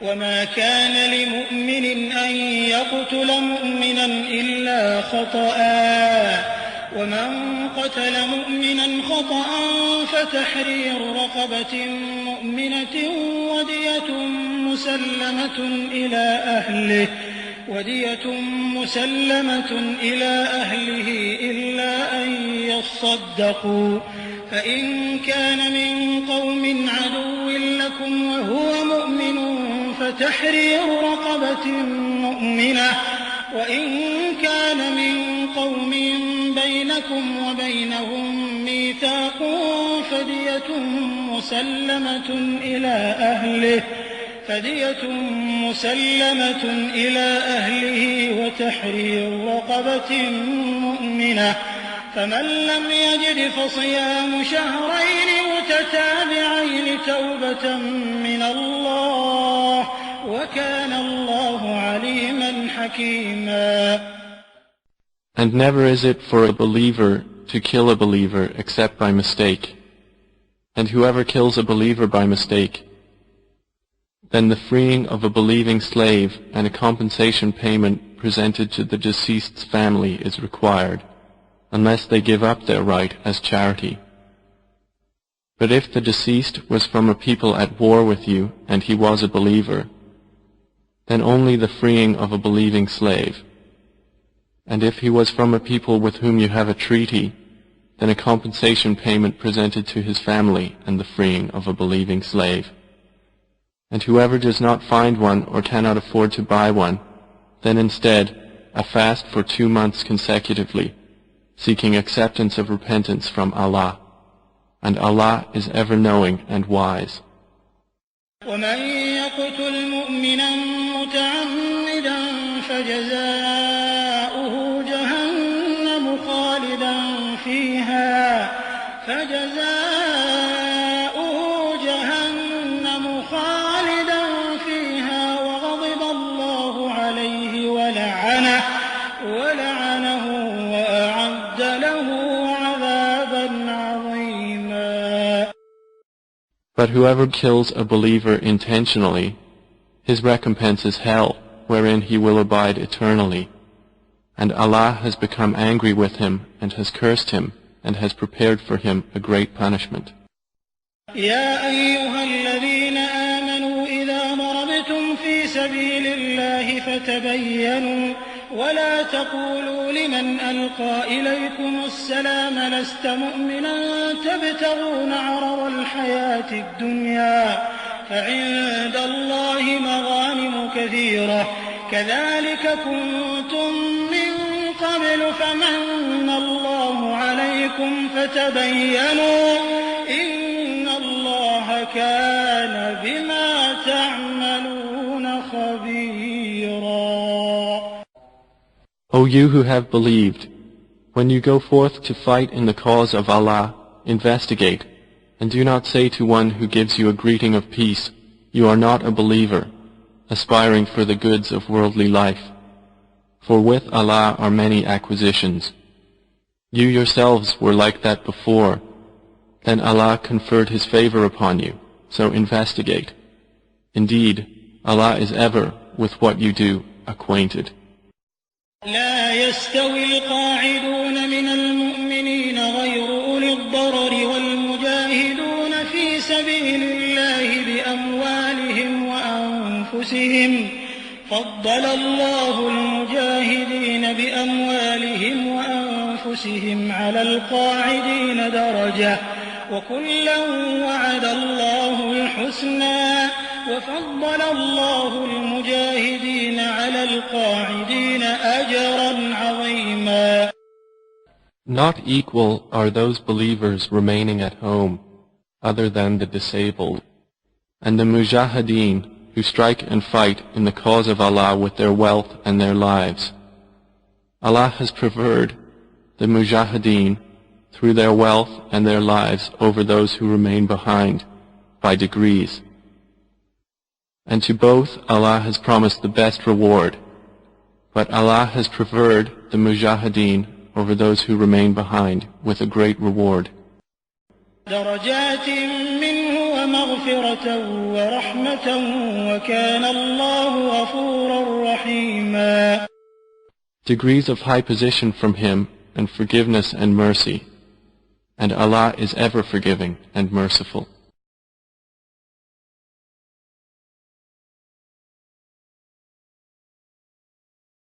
وما كان لمؤمن أن يقتل مؤمنا إلا خطأ ومن قتل مؤمنا خطأ فتحرير رقبة مؤمنة ودية مسلمة إلى أهله إلا أن يصدقوا فإن كان من قوم عدو لكم وهو مؤمن فتحرير رقبة مؤمنة وإن كان من قوم بينكم وبينهم ميثاق فدية مسلمة إلى أهله وتحرير رقبة مؤمنة فمن لم يجد فصيام شهرين متتابعين توبة من الله وكان الله عليما حكيما. And never is it for a believer to kill a believer except by mistake. And whoever kills a believer by mistake, then the freeing of a believing slave and a compensation payment presented to the deceased's family is required, unless they give up their right as charity. But if the deceased was from a people at war with you and he was a believer, then only the freeing of a believing slave. And if he was from a people with whom you have a treaty, then a compensation payment presented to his family and the freeing of a believing slave. And whoever does not find one or cannot afford to buy one, then instead a fast for 2 months consecutively, seeking acceptance of repentance from Allah. And Allah is ever knowing and wise. ومن يقتل مؤمنا متعمدا فجزاؤه جهنم خالدا فيها وغضب الله عليه ولعنه وأعد له عذابا عظيما. But whoever kills a believer intentionally, his recompense is hell, wherein he will abide eternally. And Allah has become angry with him and has cursed him and has prepared for him a great punishment. يا أيها الذين آمنوا إذا ضربتم في سبيل الله فتبينوا ولا تقولوا لمن ألقى إليكم السلام لست مؤمنا تبتغون عرض الحياة الدنيا فعند الله مغانم كثيرة كذلك كنتم من قبل فمن الله عليكم فتبينوا إن الله كان بما تعملون خبيرا. O you who have believed, when you go forth to fight in the cause of Allah, investigate, and do not say to one who gives you a greeting of peace, you are not a believer, aspiring for the goods of worldly life. For with Allah are many acquisitions. You yourselves were like that before. Then Allah conferred His favor upon you, so investigate. Indeed, Allah is ever, with what you do, acquainted. لا يستوي القاعدون من المؤمنين غير أولي الضرر والمجاهدون في سبيل الله بأموالهم وأنفسهم فضل الله المجاهدين بأموالهم وأنفسهم على القاعدين درجة وكلا وعد الله الحسنى وفضل الله المجاهدين على القاعدين أجرا عظيما. Not equal are those believers remaining at home, other than the disabled, and the mujahideen who strike and fight in the cause of Allah with their wealth and their lives. Allah has preferred the mujahideen through their wealth and their lives over those who remain behind by degrees. And to both Allah has promised the best reward, but Allah has preferred the mujahideen over those who remain behind with a great reward. درجات منه ومغفرة ورحمة وكان الله غفورا رحيما. Degrees of high position from Him and forgiveness and mercy, and Allah is ever forgiving and merciful.